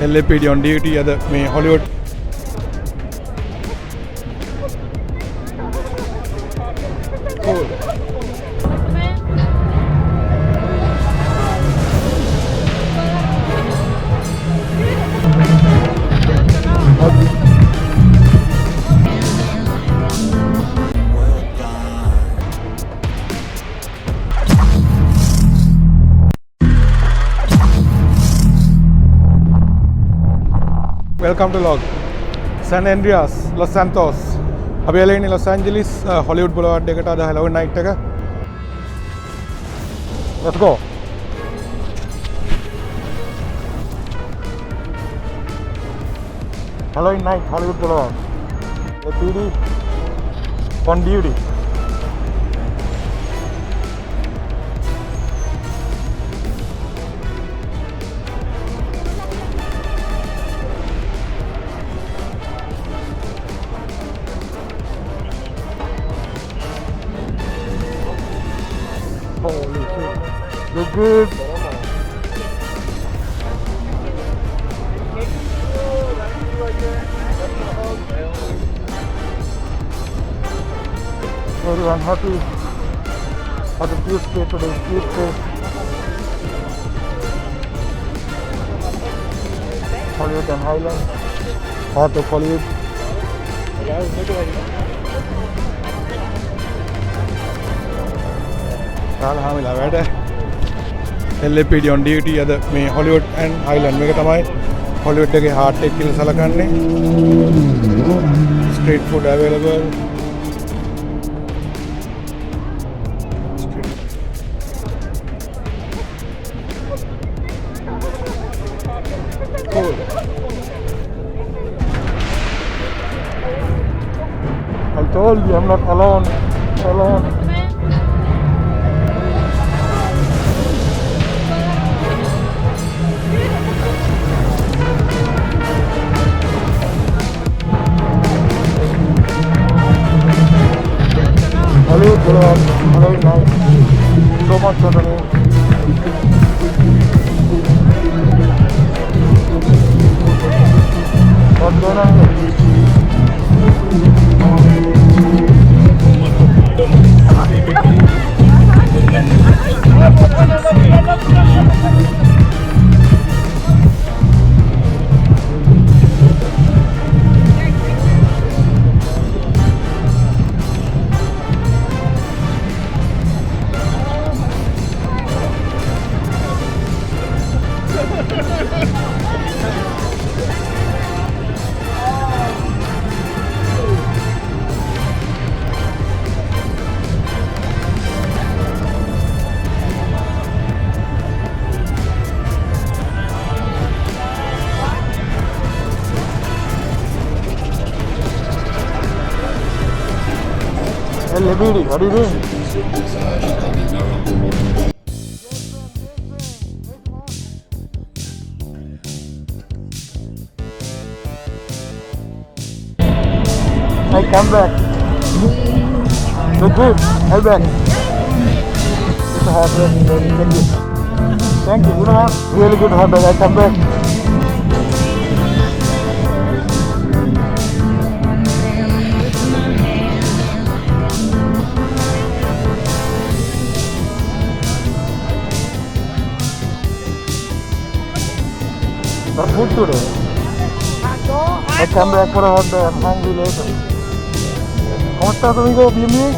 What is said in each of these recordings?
LAPD on duty at the Hollywood. Cool. Welcome to log San Andreas, Los Santos. අපි ඇල ඉන්නේ Los Angeles Hollywood Boulevard එකට අද Halloween night එක. Let's go. Halloween night Hollywood Boulevard. The PD on duty. Holy shit. You're good. Very unhappy for the Tuesday today. Tuesday. Hollywood and Highland. Heart of Hollywood. කාලහාමිලා වැඩ LAPD on duty අද මේ Hollywood and Highland මේක තමයි Hollywood එකේ heart එක කියලා සලකන්නේ. Street food available. Cool. I told you I'm not alone. Hollywood Boulevard, Halloween night. So much happening. What's going on here? LAPD, what are you doing? I come back. You're good. I'll back. It's a hot bag. Thank you. Thank you. You know what? Really good hot bag. I come back. What's food today? I come back for a hot bag. I'm hungry later. ¿Cómo estás, amigo? Bien, bien.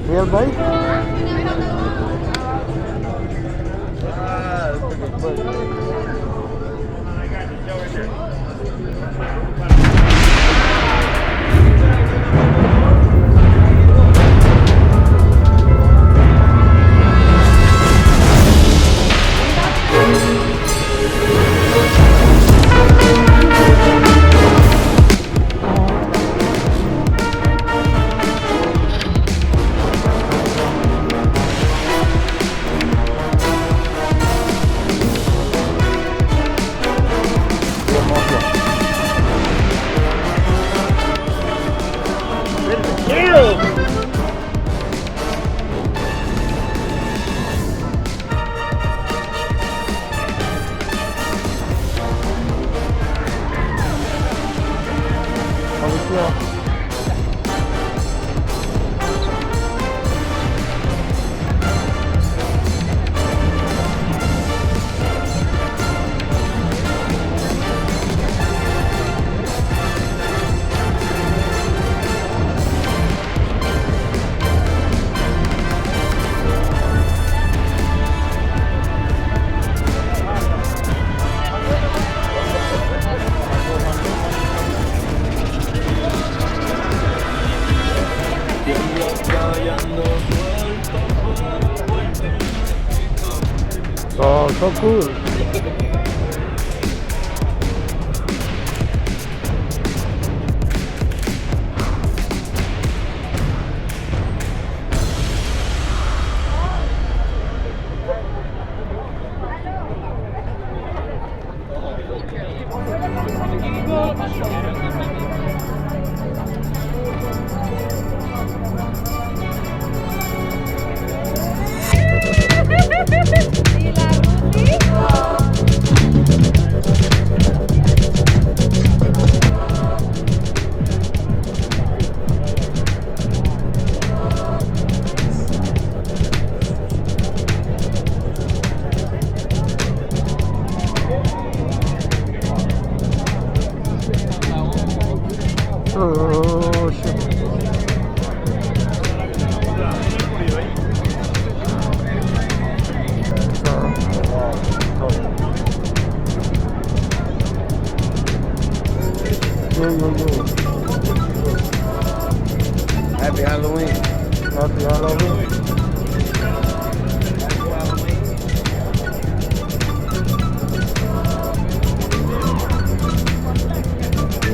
Real bike? So cool. Oh shit. Yeah. Happy Halloween. Happy Halloween.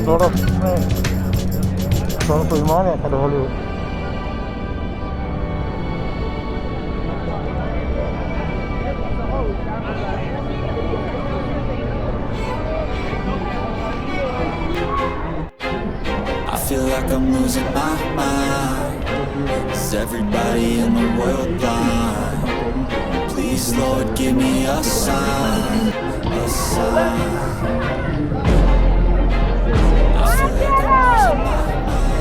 Lot of filmane kada Hollywood. I feel like I'm losing my mind. Is everybody in the world blind? Please, Lord, give me a sign, a sign. I feel like I'm losing my mind.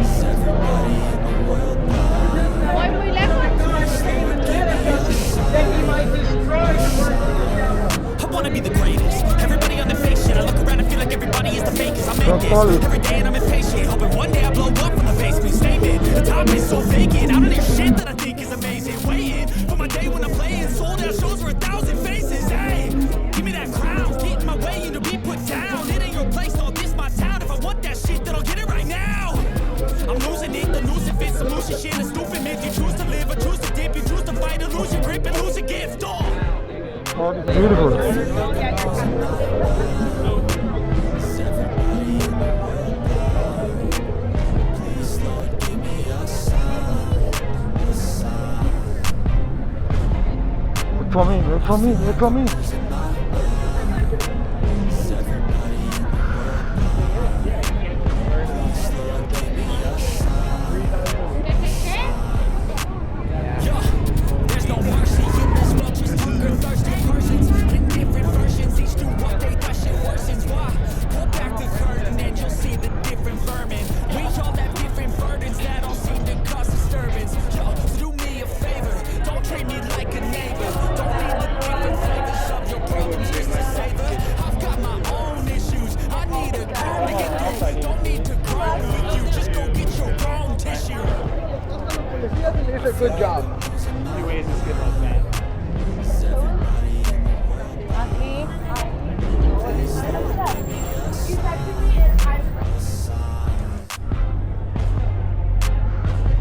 Is everybody in the world blind? Please, Lord, give me a sign. I wanna be the greatest. Everybody on the fake shit. I look around and feel like everybody is the fakest. I make this every day and I'm impatient. Hoping one day I blow up from the basement. Statement, the top is so vacant. I don't hear shit that I think is amazing. Waiting for my day when I'm playing. Sold out shows for 1,000 faces. Hey, give me that crown. Get in my way and to be put down. It ain't your place, no, this my town. If I want that shit, then I'll get it right now. I'm losing it, the noose if it's some losing shit. A stupid myth. You choose to live or choose to dip. You choose to fight or lose your grip and lose a gift. Oh, it's beautiful. Wait for me. There's no mercy in this world, just hunger, thirsty persons in different versions. Each do what they thought shit worsens. Why? Pull back the curtain and you'll see the different vermin. We all have different burdens that all seem to cause disturbance. Yo, do me a favor, don't treat me like a neighbor. Don't need the different flavors of your problems just to savor. I've got my own issues, I need a comb to get through. Don't need to grow with you, just go get your own tissue. If he doesn't do a good job. Anyways, it's good like that.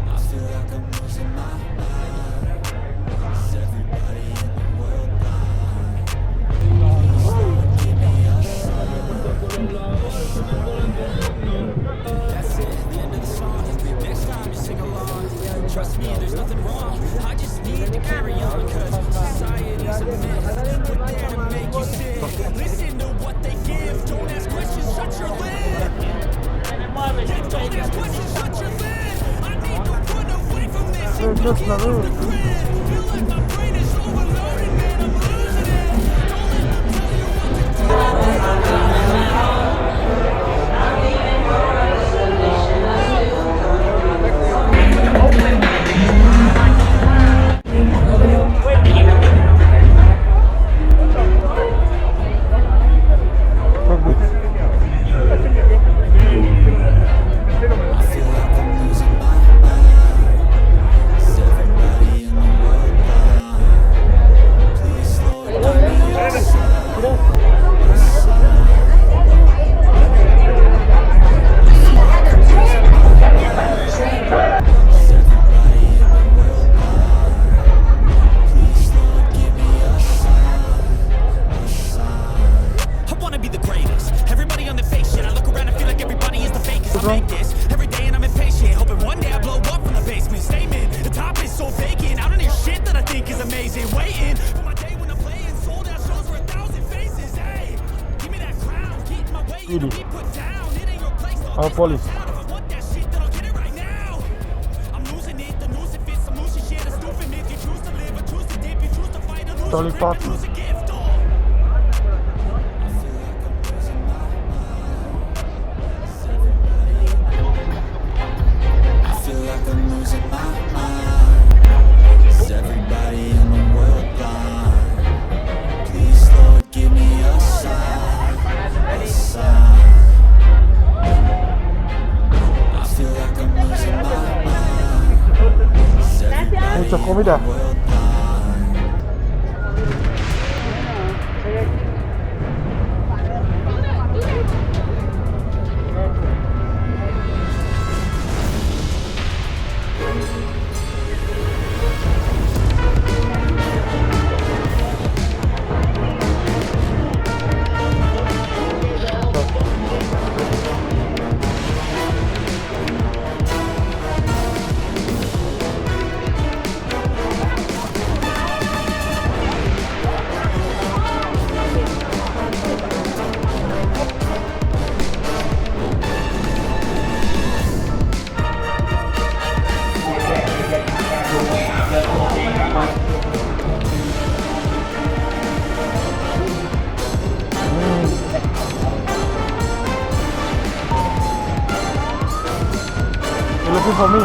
I feel like I'm losing my mind. Is everybody in the world blind? Give me a sign. That's it, the end of the song. Next time you sing along. Trust me, there's nothing wrong. I just need to carry on, cause society's a myth. Put there to make you sick. Listen to what they give. Don't ask questions, shut your lid. Yeah, don't ask questions, shut your lid. I need to run away from this. You Just get off the grid. Feel like my brain is overloaded, man. I'm losing it. Don't let them tell you what to do. I feel like I'm losing my mind. Is everybody in the world? speedy. Our police. Totally parking. Mucha comida. You're looking for me.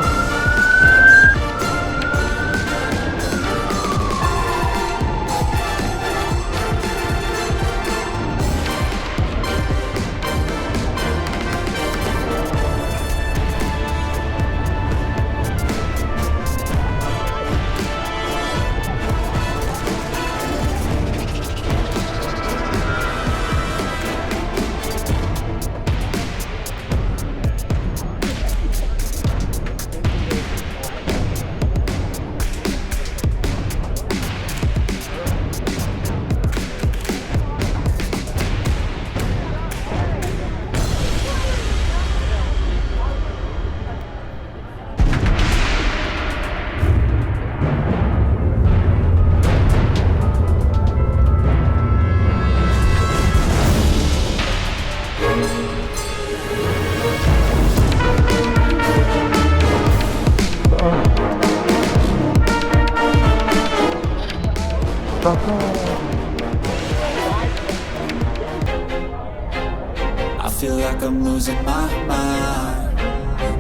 I feel like I'm losing my mind.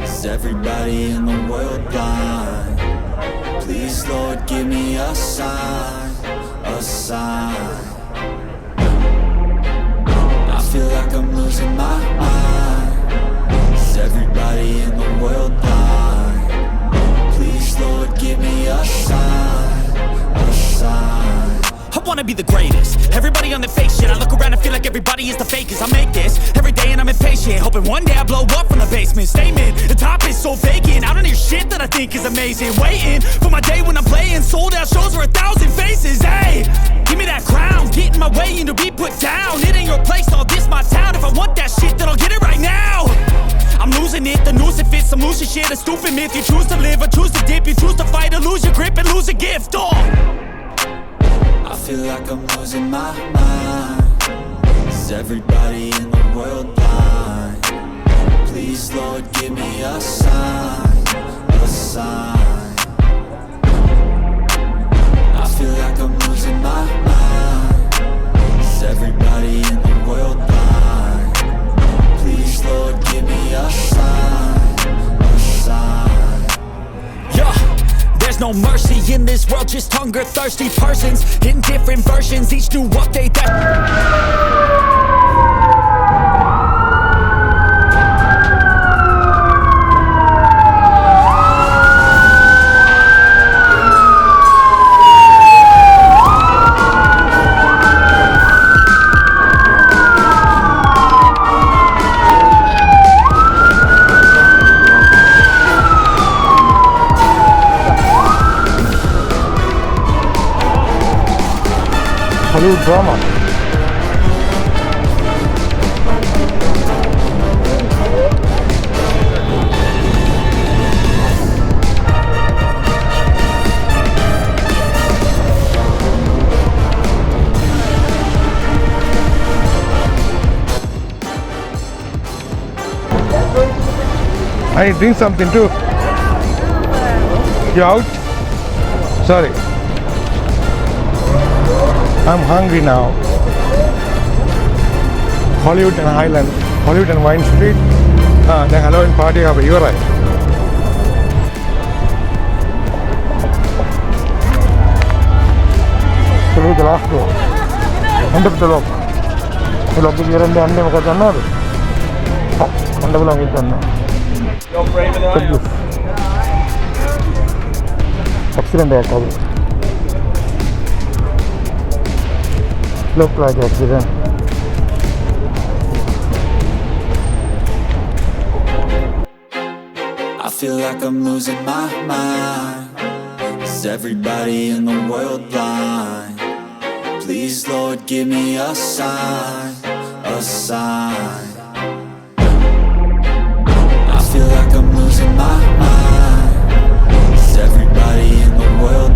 Is everybody in the world blind? Please, Lord, give me a sign, a sign. I feel like I'm losing my mind. Is everybody in the world blind? Please, Lord, give me a sign, a sign. I wanna be the greatest. Everybody on the fake shit. I look around and feel like everybody is the fakest. I make this every day and I'm impatient, hoping one day I blow up from the basement. Statement, the top is so vacant. I don't hear shit that I think is amazing. Waiting for my day when I'm playing sold out shows for 1,000 faces. Hey, give me that crown, get in my way and to be put down. It ain't your place, all this my town. If I want that shit, then I'll get it right now. I'm losing it, the noose it fits. I'm losing shit, a stupid myth. You choose to live or choose to dip. You choose to fight or lose your grip and lose a gift. I feel like I'm losing my mind. Is everybody in the world blind? Please, Lord, give me a sign, a sign. I feel like I'm losing my mind. Is everybody in the world blind? Please, Lord, give me a sign, a sign. Yeah, there's no mercy in this world, just hunger-thirsty persons in different versions, each new update that... Hollywood drama. I drink something too. You out? Sorry. I'm hungry now. Hollywood and Highland. Hollywood and Wine Street. The Halloween party have you're right. So this is the last door. End of the lock. The lock is here and the end of the another. End of the lock is done. Check this. Accident there. Look like accident. I feel like I'm losing my mind. Is everybody in the world blind? Please, Lord, give me a sign, a sign. I feel like I'm losing my mind. Is everybody in the world